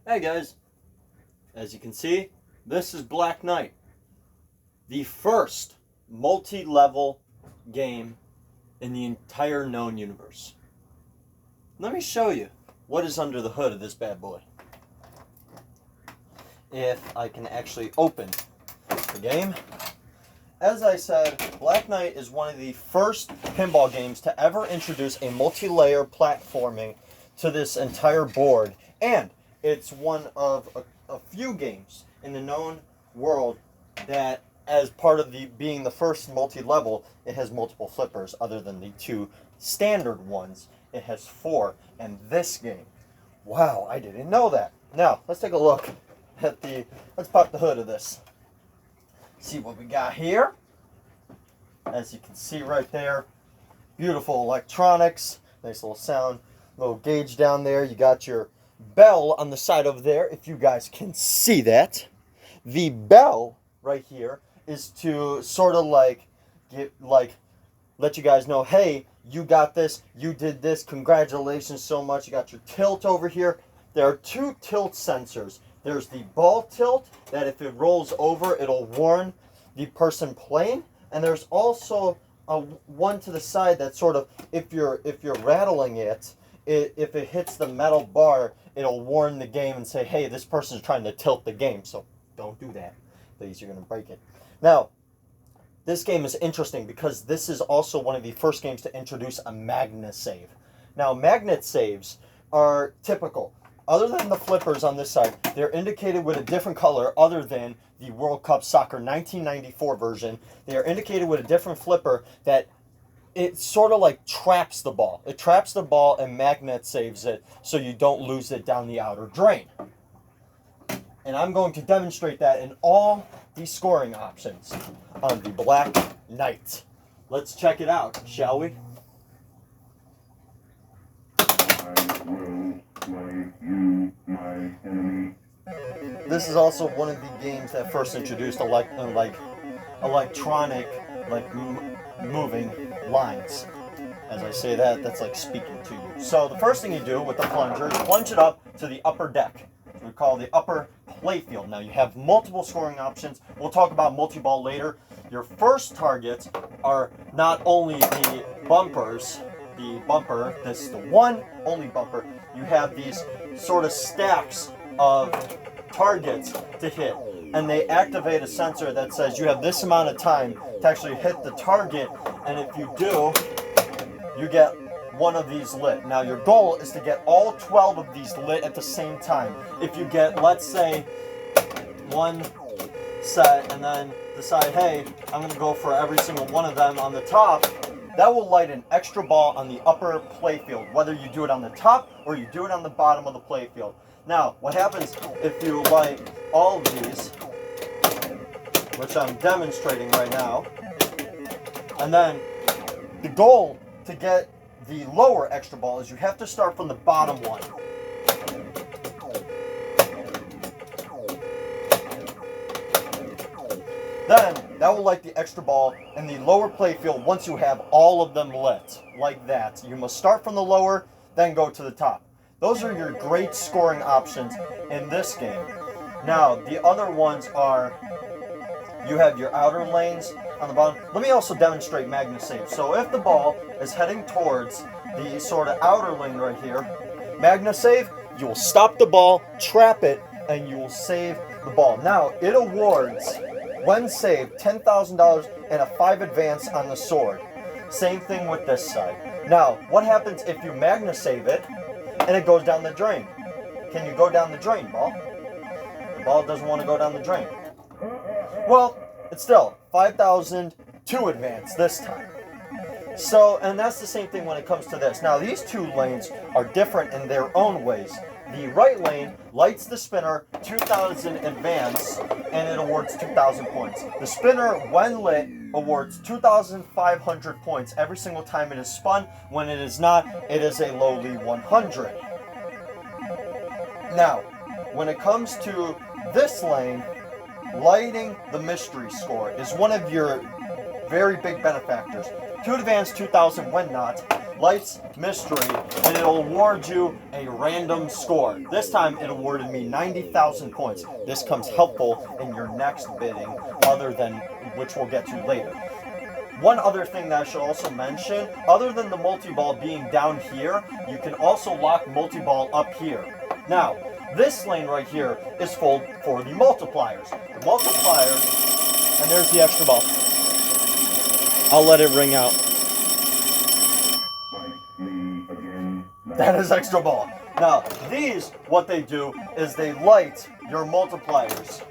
Hey guys, as you can see, this is Black Knight, the first multi-level game in the entire known universe. Let me show you what is under the hood of this bad boy. If I can actually open the game. As I said, Black Knight is one of the first pinball games to ever introduce a multi-layer platforming to this entire board, and it's one of a few games in the known world that, as part of being the first multi-level, it has multiple flippers other than the two standard ones. It has 4 in this game. Wow, I didn't know that. Now, let's take a look at let's pop the hood of this. See what we got here. As you can see right there, beautiful electronics, nice little sound, little gauge down there. You got your bell on the side over there, if you guys can see that. The bell right here is to sort of let you guys know, hey, you got this, you did this, congratulations so much. You got your tilt over here. There are 2 tilt sensors. There's the ball tilt, that if it rolls over, it'll warn the person playing. And there's also one to the side that sort of, if you're rattling it, if it hits the metal bar, it'll warn the game and say, hey, this person's trying to tilt the game, so don't do that. Please, you're going to break it. Now, this game is interesting because this is also one of the first games to introduce a magnet save. Now, magnet saves are typical. Other than the flippers on this side, they're indicated with a different color other than the World Cup Soccer 1994 version. They are indicated with a different flipper that it sort of like traps the ball. It traps the ball and magnet saves it so you don't lose it down the outer drain. And I'm going to demonstrate that in all the scoring options on the Black Knight. Let's check it out, shall we? This is also one of the games that first introduced electronic, moving lines. As I say that, that's like speaking to you. So the first thing you do with the plunger is plunge it up to the upper deck. We call the upper playfield. Now you have multiple scoring options. We'll talk about multi-ball later. Your first targets are not only the bumpers, this is the one only bumper. You have these sort of stacks of targets to hit, and they activate a sensor that says you have this amount of time to actually hit the target, and if you do, you get one of these lit. Now your goal is to get all 12 of these lit at the same time. If you get, let's say, one set and then decide, hey, I'm going to go for every single one of them on the top, that will light an extra ball on the upper playfield, whether you do it on the top or you do it on the bottom of the playfield. Now, what happens if you light all of these, which I'm demonstrating right now, and then the goal to get the lower extra ball is you have to start from the bottom one. Then, that will light the extra ball in the lower playfield once you have all of them lit, like that. You must start from the lower, then go to the top. Those are your great scoring options in this game. Now, the other ones are, you have your outer lanes on the bottom. Let me also demonstrate magnet save. So if the ball is heading towards the sort of outer lane right here, magnet save, you will stop the ball, trap it, and you will save the ball. Now, it awards, when saved, $10,000 and a 5 advance on the sword. Same thing with this side. Now, what happens if you magnet save it and it goes down the drain? Can you go down the drain, ball? The ball doesn't want to go down the drain. Well, it's still 5,000 to advance this time. So, and that's the same thing when it comes to this. Now, these 2 lanes are different in their own ways. The right lane lights the spinner 2,000 advance, and it awards 2,000 points. The spinner, when lit, awards 2,500 points every single time it is spun. When it is not, it is a lowly 100. Now, when it comes to this lane, lighting the mystery score is one of your very big benefactors. 2 advance, 2,000 when not. lights, mystery, and it'll award you a random score. This time it awarded me 90,000 points. This comes helpful in your next bidding, other than which we'll get to later. One other thing that I should also mention, other than the multi-ball being down here, you can also lock multi-ball up here. Now, this lane right here is full for the multipliers. The multipliers, and there's the extra ball. I'll let it ring out. That is extra ball. Now, these, what they do is they light your multipliers.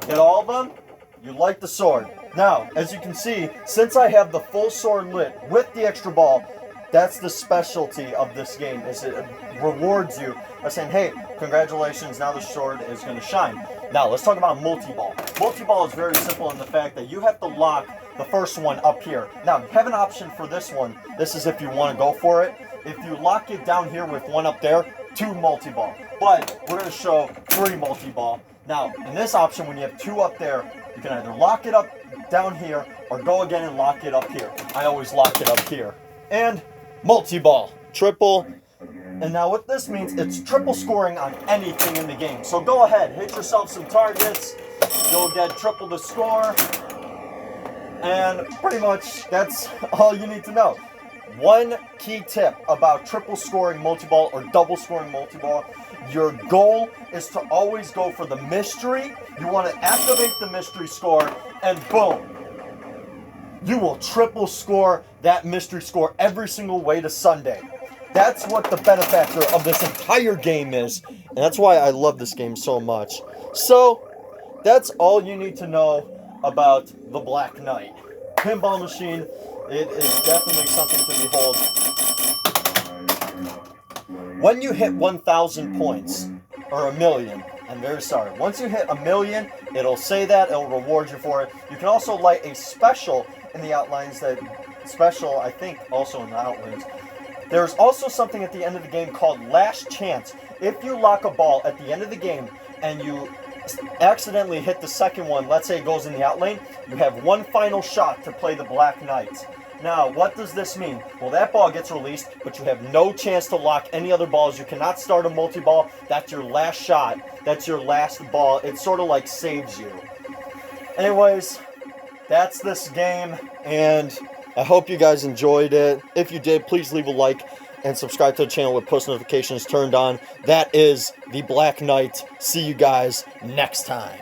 Get all of them, you light the sword. Now, as you can see, since I have the full sword lit with the extra ball, that's the specialty of this game, is it rewards you by saying, hey, congratulations, now the sword is going to shine. Now, let's talk about multi-ball. Multi-ball is very simple in the fact that you have to lock the first one up here. Now, you have an option for this one. This is if you want to go for it. If you lock it down here with one up there, 2 multi-ball. But we're going to show 3 multi-ball. Now, in this option, when you have 2 up there, you can either lock it up down here or go again and lock it up here. I always lock it up here. And multi-ball, triple. And now what this means, it's triple scoring on anything in the game. So go ahead, hit yourself some targets. You'll get triple the score. And pretty much that's all you need to know. One key tip about triple scoring multi-ball or double scoring multi-ball, your goal is to always go for the mystery. You want to activate the mystery score, and boom, you will triple score that mystery score every single way to Sunday. That's what the benefactor of this entire game is, and that's why I love this game so much. So, that's all you need to know about the Black Knight. Pinball machine, it is definitely something to behold. When you hit 1,000 points, or 1,000,000, I'm very sorry. Once you hit 1,000,000, it'll say that, it'll reward you for it. You can also light a special in the outlines, that special, I think, also in the outlines. There's also something at the end of the game called Last Chance. If you lock a ball at the end of the game and you accidentally hit the second one, let's say it goes in the outlane, you have one final shot to play the Black Knight. Now, what does this mean? Well, that ball gets released, but you have no chance to lock any other balls. You cannot start a multi-ball. That's your last shot. That's your last ball. It sort of like saves you. Anyways, that's this game, and I hope you guys enjoyed it. If you did, please leave a like and subscribe to the channel with post notifications turned on. That is the Black Knight. See you guys next time.